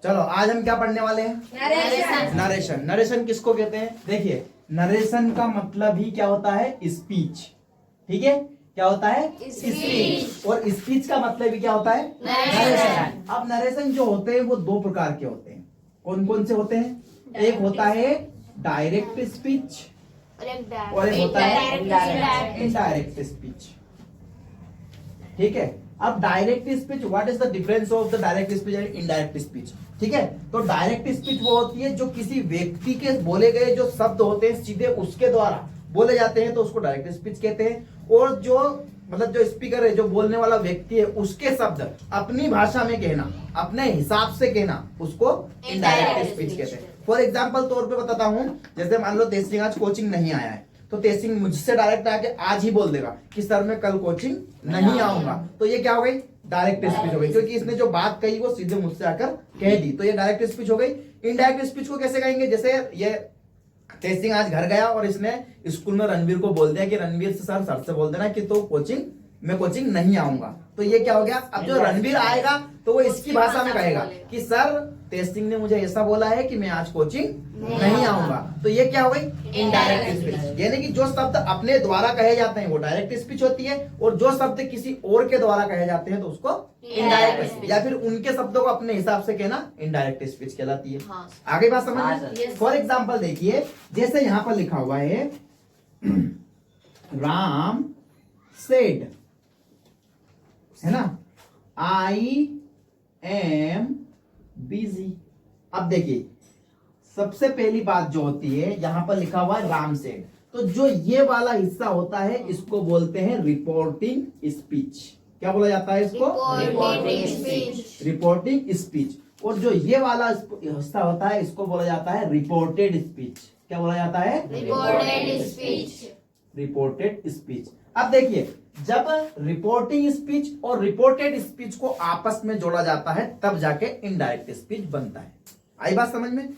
चलो आज हम क्या पढ़ने वाले हैं? नरेशन। नरेशन किसको कहते हैं? देखिए, नरेशन का मतलब ही क्या होता है? स्पीच। ठीक है, क्या होता है? स्पीच। और स्पीच का मतलब भी क्या होता है? नरेशन। अब नरेशन जो होते हैं वो दो प्रकार के होते हैं। कौन कौन से होते हैं? एक होता है डायरेक्ट स्पीच और एक होता है इनडायरेक्ट स्पीच। ठीक है, अब direct speech, what is the difference of the direct speech and indirect speech? ठीक है, तो डायरेक्ट स्पीच वो होती है जो किसी व्यक्ति के बोले गए जो शब्द होते हैं सीधे उसके द्वारा बोले जाते हैं तो उसको डायरेक्ट स्पीच कहते हैं। और जो मतलब जो स्पीकर है, जो बोलने वाला व्यक्ति है, उसके शब्द अपनी भाषा में कहना, अपने हिसाब से कहना, उसको इनडायरेक्ट स्पीच कहते हैं। फॉर एग्जाम्पल तौर पे बताता हूं, जैसे मान लो तेज सिंह आज कोचिंग नहीं आया है, तो तेज सिंह मुझसे डायरेक्ट आके आज ही बोल देगा कि सर मैं कल कोचिंग नहीं आऊंगा, तो ये क्या हो गई? डायरेक्ट स्पीच हो गई, क्योंकि इसने जो बात कही वो सीधे मुझसे आकर कह दी, तो ये डायरेक्ट स्पीच हो गई। इनडायरेक्ट स्पीच को कैसे कहेंगे? जैसे ये तेज सिंह आज घर गया और इसने स्कूल में रणवीर को बोल दिया कि रणवीर से सर से बोल देना कि तो मैं कोचिंग नहीं आऊंगा, तो ये क्या हो गया? अब जो रणवीर आएगा तो वो इसकी भाषा में कहेगा कि सर तेज सिंह ने मुझे ऐसा बोला है कि मैं आज कोचिंग नहीं आऊंगा, तो ये क्या हो गई? Indirect speech. यानी कि जो शब्द अपने द्वारा कहे जाते हैं वो डायरेक्ट स्पीच होती है, और जो शब्द किसी और के द्वारा कहे जाते हैं तो उसको इनडायरेक्ट स्पीच, या फिर उनके शब्दों को अपने हिसाब से कहना इनडायरेक्ट स्पीच कहलाती है। आगे बात समझ। फॉर एग्जाम्पल देखिए, जैसे यहां पर लिखा हुआ है राम सेड, है ना, आई एम बिजी। अब देखिए, सबसे पहली बात जो होती है, यहां पर लिखा हुआ है राम सेड, तो जो ये वाला हिस्सा होता है इसको बोलते हैं रिपोर्टिंग स्पीच। क्या बोला जाता है इसको? Reporting speech. और जो ये वाला हिस्सा होता है इसको बोला जाता है रिपोर्टेड स्पीच। क्या बोला जाता है? Reported speech. अब देखिए, जब रिपोर्टिंग स्पीच और रिपोर्टेड स्पीच को आपस में जोड़ा जाता है तब जाके इनडायरेक्ट स्पीच बनता है। आई बात समझ में?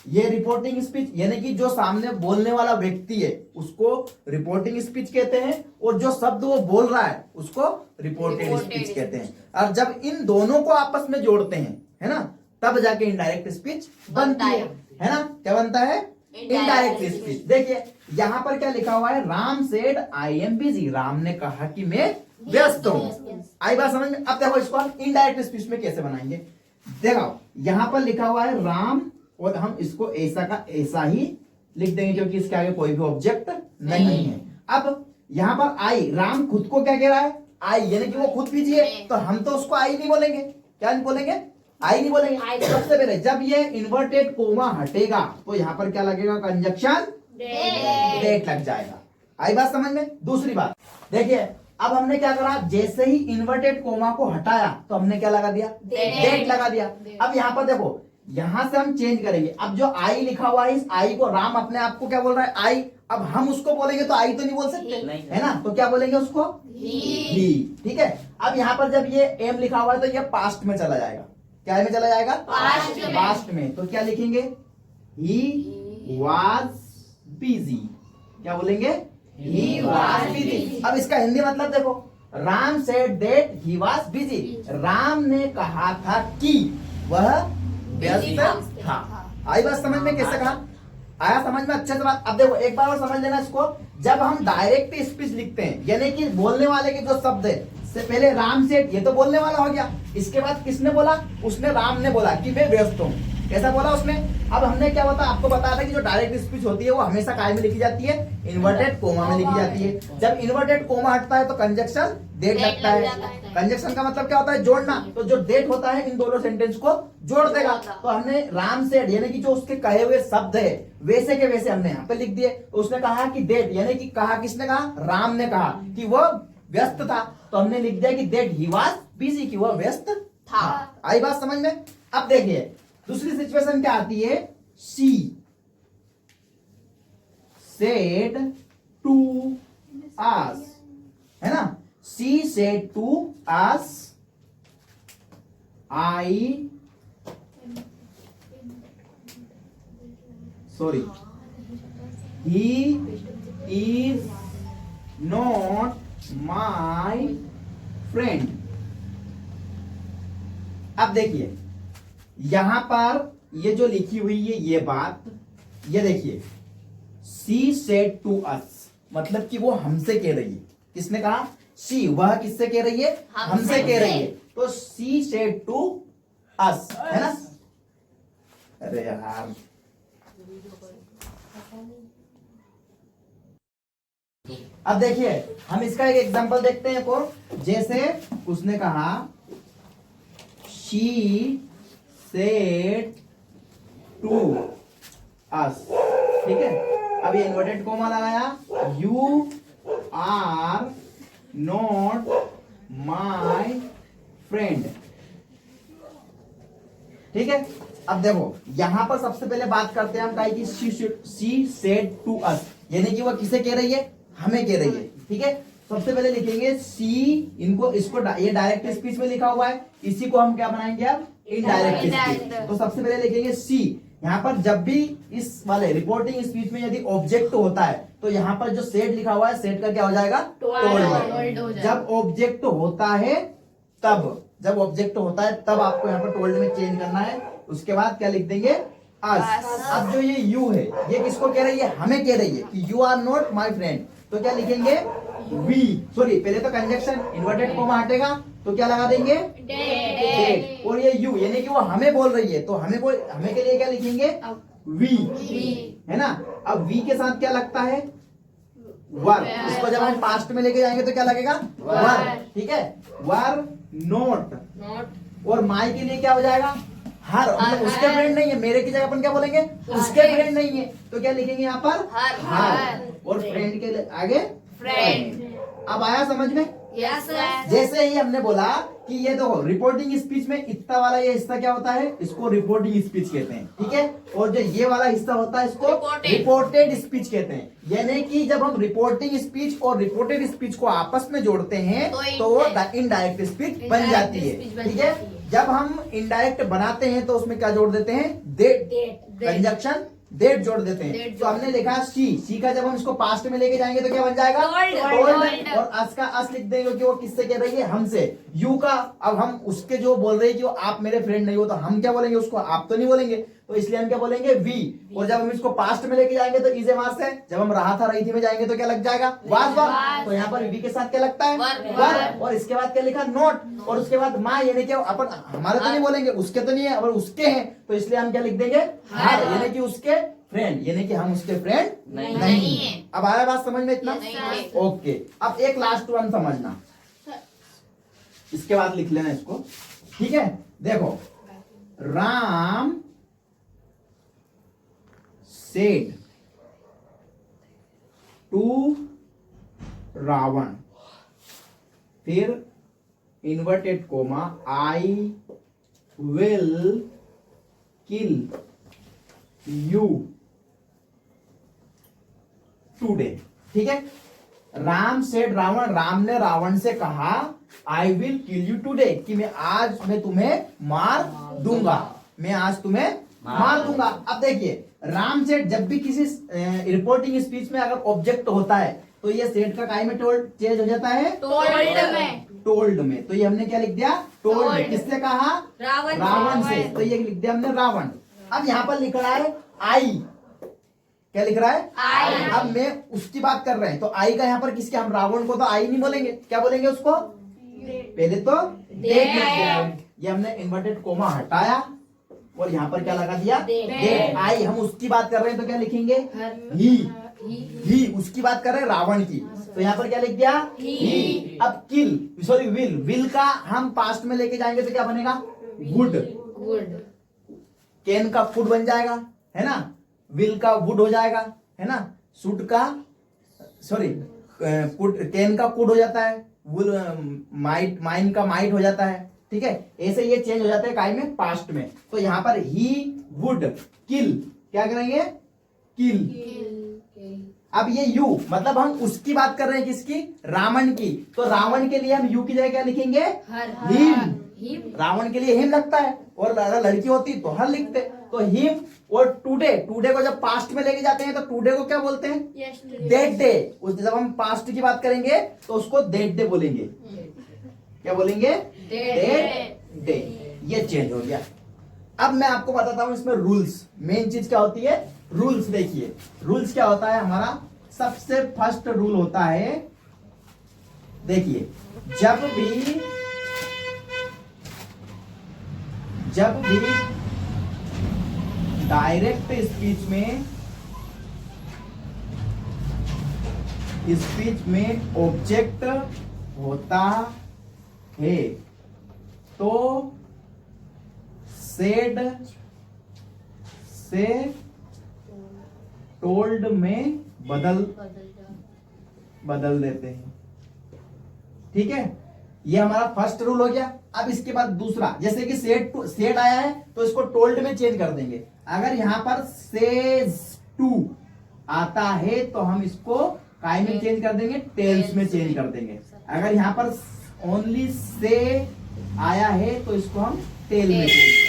ये रिपोर्टिंग स्पीच यानी कि जो सामने बोलने वाला व्यक्ति है उसको रिपोर्टिंग स्पीच कहते हैं, और जो शब्द वो बोल रहा है उसको रिपोर्टेड स्पीच कहते हैं। और जब इन दोनों को आपस में जोड़ते हैं, है ना, तब जाके इनडायरेक्ट स्पीच बनती है ना? क्या बनता है? Indirect speech. देखिए यहां पर क्या लिखा हुआ है? Ram said I am busy. Ram ने कहा कि मैं व्यस्त हूं। आई बात समझ में? अब देखो इसको हम इनडायरेक्ट स्पीच में कैसे बनाएंगे। देखो यहां पर लिखा हुआ है राम, और हम इसको ऐसा का ऐसा ही लिख देंगे क्योंकि इसके आगे कोई भी ऑब्जेक्ट नहीं है। अब यहां पर आई, राम खुद को क्या कह रहा है? आई, यानी कि वो खुद बिजी है, तो हम तो उसको आई नहीं बोलेंगे। क्या नहीं बोलेंगे? आई नहीं बोलेंगे। सबसे पहले जब ये इन्वर्टेड कोमा हटेगा तो यहां पर क्या लगेगा? कंजक्शन डेट लग जाएगा। आई बात समझ में? दूसरी बात देखिए, अब हमने क्या करा? जैसे ही इन्वर्टेड कोमा को हटाया तो हमने क्या लगा दिया? डेट लगा दिया। अब यहां पर देखो, यहां से हम चेंज करेंगे। अब जो आई लिखा हुआ है, इस आई को राम अपने आप को क्या बोल रहा है? आई। अब हम उसको बोलेंगे तो आई तो नहीं बोल सकते, है ना, तो क्या बोलेंगे उसको? ही। ठीक है, अब यहां पर जब ये एम लिखा हुआ है तो ये पास्ट में चला जाएगा। क्या में चला जाएगा? पास्ट में। तो क्या लिखेंगे? He was busy. क्या बोलेंगे? He was busy. अब इसका हिंदी मतलब देखो, Ram said that he was busy. Ram ने कहा था कि वह व्यस्त था। आई बात समझ में? कैसे कहा? आया समझ में? अच्छे से बात। अब देखो एक बार और समझ लेना इसको। जब हम डायरेक्ट स्पीच लिखते हैं, यानी कि बोलने वाले के जो शब्द है, से पहले राम सेड, ये तो बोलने वाला हो गया। इसके बाद किसने बोला? उसने, राम ने बोला कि मैं व्यस्त हूं। कैसा बोला उसने? अब हमने क्या बता आपको बताया था कि जो डायरेक्ट स्पीच होती है वो हमेशा काय में लिखी जाती है? इन्वर्टेड कोमा में लिखी जाती है। जब इन्वर्टेड कोमा हटता है तो कंजक्शन डेट लगता है। कंजक्शन का मतलब क्या होता है? जोड़ना। तो जो डेट होता है इन दोनों सेंटेंस को जोड़ देगा। तो हमने राम सेड यानी कि जो उसके कहे हुए शब्द है वैसे के वैसे हमने यहाँ पे लिख दिए। तो उसने कहा कि डेट, यानी कि कहा किसने कहा? राम ने कहा कि वह व्यस्त था, तो हमने लिख दिया कि दैट ही वाज बिजी, कि वह व्यस्त था। आई बात समझ में? अब देखिए दूसरी सिचुएशन क्या आती है? शी सेड टू अस, है ना, she said to us I sorry he is not my friend. अब देखिए यहां पर ये जो लिखी हुई है ये बात, ये देखिए, शी सेड टू अस, मतलब कि वो हमसे कह रही है। किसने कहा? शी, वह किससे कह रही है? हमसे कह रही है। तो शी सेड टू अस, है ना? अरे यार, अब देखिए हम इसका एक एग्जांपल देखते हैं। को जैसे उसने कहा शी सेड टू अस, ठीक है। अब ये इन्वर्टेड कोमा लगाया, you are not my friend, ठीक है। अब देखो यहां पर सबसे पहले बात करते हैं हम काहे की शी सेड टू अस, यानी कि वो किसे कह रही है? हमें कह रही है, ठीक है। सबसे पहले लिखेंगे सी, इनको इसको ये डायरेक्ट स्पीच में लिखा हुआ है, इसी को हम क्या बनाएंगे अब? Indirect speech. तो सबसे पहले लिखेंगे सी। यहाँ पर जब भी इस वाले रिपोर्टिंग स्पीच में यदि ऑब्जेक्ट होता है तो यहाँ पर जो सेड लिखा हुआ है, सेड का क्या हो जाएगा? टोल्ड। जब ऑब्जेक्ट होता है तब, जब ऑब्जेक्ट होता है तब आपको यहाँ पर टोल्ड में चेंज करना है। उसके बाद क्या लिख देंगे? अस। अब जो ये यू है, ये किसको कह रही है? हमें कह रही है कि you are not my friend, तो क्या लिखेंगे? वी, सॉरी पहले तो कंजक्शन, इन्वर्टेड कोमा हटेगा तो क्या लगा देंगे? डेड। और ये यू यानी कि वो हमें बोल रही है, तो हमें के लिए क्या लिखेंगे? वी, है ना। अब वी के साथ क्या लगता है? वर। इसको जब हम पास्ट में लेके जाएंगे तो क्या लगेगा? वर, ठीक है। वर नॉट, और माई के लिए क्या हो जाएगा? हर, मतलब उसके फ्रेंड नहीं है, मेरे की जगह अपन क्या बोलेंगे? उसके फ्रेंड नहीं है, तो क्या लिखेंगे यहाँ पर? हर। और फ्रेंड के आगे फ्रेंड। अब आया समझ में? Yes sir. जैसे ही हमने बोला कि ये देखो रिपोर्टिंग स्पीच में इतना वाला ये हिस्सा क्या होता है? इसको रिपोर्टिंग स्पीच कहते हैं, ठीक है। और जो ये वाला हिस्सा होता है इसको रिपोर्टेड स्पीच कहते हैं। यानी कि जब हम रिपोर्टिंग स्पीच और रिपोर्टेड स्पीच को आपस में जोड़ते हैं तो वो इनडायरेक्ट स्पीच बन जाती है, ठीक है। जब हम इनडायरेक्ट बनाते हैं तो उसमें क्या जोड़ देते हैं? डेट, कंजक्शन डेट जोड़ देते हैं। तो हमने लिखा सी का जब हम इसको पास्ट में लेके जाएंगे तो क्या बन जाएगा? टोल्ड। और अस का अस लिख देंगे कि वो किससे कह रही है? हमसे। यू का अब हम उसके जो बोल रहे हैं कि वो आप मेरे फ्रेंड नहीं हो, तो हम क्या बोलेंगे उसको? आप तो नहीं बोलेंगे, तो इसलिए हम क्या बोलेंगे? वी। और जब हम इसको पास्ट में लेके जाएंगे तो इज वास है, जब हम रहा था रही थी में जाएंगे तो क्या लग जाएगा? वाज वर। तो यहाँ पर वी के साथ क्या लगता है? वर। और इसके बाद क्या लिखा? नॉट। और उसके बाद माँ, यानी कि अपन हमारे तो नहीं बोलेंगे, उसके तो नहीं है, और उसके हैं, तो इसलिए हम क्या लिख देंगे? हर, यानी कि उसके फ्रेंड, यानी कि हम उसके फ्रेंड नहीं है। अब आया बात समझ में इतना? ओके। अब एक लास्ट वन समझना, इसके बाद लिख लेना इसको, ठीक है। देखो, राम सेड टू रावण, फिर inverted coma, I will kill you today, ठीक है। राम सेड रावण, राम ने रावण से कहा I will kill you today, कि मैं तुम्हें मार दूंगा, मैं आज तुम्हें मार दूंगा। अब देखिए राम सेड, जब भी किसी रिपोर्टिंग स्पीच में अगर ऑब्जेक्ट होता है तो ये सेड का काय में टोल्ड चेंज हो जाता है? टोल्ड में। तो ये हमने क्या लिख दिया? टोल्ड। किससे कहा? रावण से। तो ये लिख दिया हमने रावण। अब यहाँ पर लिख रहा है आई, क्या लिख रहा है? आई। अब मैं उसकी बात कर रहे हैं तो आई का यहाँ पर किसके? हम रावण को तो आई नहीं बोलेंगे, क्या बोलेंगे उसको? पहले तो डेट लिख दिया, ये हमने इन्वर्टेड कोमा हटाया और यहाँ पर क्या लगा दिया? डेट। आई, हम उसकी बात कर रहे हैं तो क्या लिखेंगे? ही उसकी बात कर रहे हैं रावण की, तो यहाँ पर क्या लिख दिया? ही। अब किल, सॉरी विल का हम पास्ट में लेके जाएंगे तो क्या बनेगा? वुड। कैन का फूड बन जाएगा, है ना। विल का वुड हो जाएगा, है ना। शुड का, सॉरी कैन का कुड हो जाता है, वुल माइट, माइन का माइट हो जाता है, ठीक है। ऐसे ये चेंज हो जाते हैं काय में? पास्ट में। तो यहाँ पर ही वुड किल, क्या करेंगे? किल। अब ये यू, मतलब हम उसकी बात कर रहे हैं, किसकी? रावण की। तो रावण के लिए हम यू की जगह क्या लिखेंगे? हिम। रावण के लिए हिम लगता है, और अगर लड़की होती तो हर लिखते। तो हिम। और टुडे, टुडे को जब पास्ट में लेके जाते हैं तो टुडे को क्या बोलते हैं? That day. जब हम पास्ट की बात करेंगे तो उसको दैट डे बोलेंगे, क्या बोलेंगे? That day. ये चेंज हो गया। अब मैं आपको बताता हूं इसमें रूल्स। मेन चीज क्या होती है? रूल्स। देखिए रूल्स क्या होता है हमारा। सबसे फर्स्ट रूल होता है, देखिए जब भी डायरेक्ट स्पीच में ऑब्जेक्ट होता है तो सेड से टोल्ड में बदल देते हैं। ठीक है, ये हमारा फर्स्ट रूल हो गया। अब इसके बाद दूसरा, जैसे कि सेड आया है तो इसको टोल्ड में चेंज कर देंगे। अगर यहां पर सेज टू आता है तो हम इसको काय में चेंज कर देंगे, टेल्स में चेंज कर देंगे। अगर यहां पर ओनली से आया है तो इसको हम टेल में चेंज करेंगे।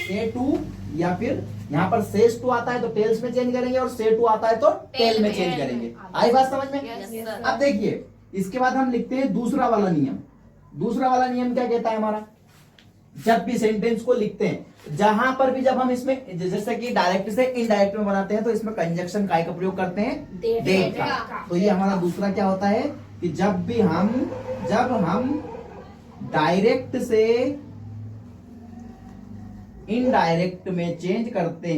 से टू या फिर यहाँ पर सेज टू आता है तो टेल्स में चेंज करेंगे और से टू आता है तो टेल में चेंज करेंगे। आई बात समझ में? अब देखिए इसके बाद हम लिखते हैं दूसरा वाला नियम। दूसरा वाला नियम क्या कहता है हमारा? जब भी सेंटेंस को लिखते हैं, जहां पर भी जब हम इसमें जैसे कि डायरेक्ट से इनडायरेक्ट में बनाते हैं तो इसमें कंजक्शन काय का प्रयोग करते हैं? डेट का। तो ये हमारा दूसरा क्या होता है कि जब हम डायरेक्ट से इनडायरेक्ट में चेंज करते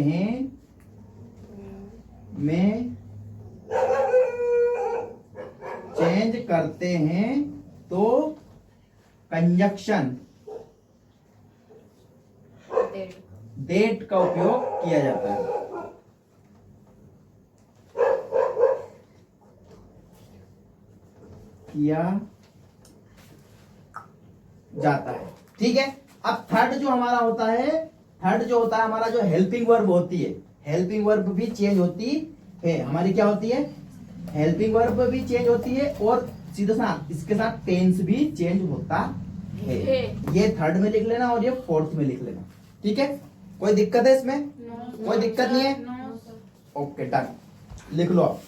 हैं तो कंजक्शन डेट का उपयोग किया जाता है। ठीक है। अब थर्ड जो हमारा होता है, हमारा जो हेल्पिंग वर्ब होती है, हेल्पिंग वर्ब भी चेंज होती है। हमारी क्या होती है? हेल्पिंग वर्ब भी चेंज होती है और सीधा साथ इसके साथ टेंस भी चेंज होता है। ये थर्ड में लिख लेना और ये फोर्थ में लिख लेना। ठीक है, कोई दिक्कत है इसमें? कोई दिक्कत नहीं है? ओके डन, लिख लो आप।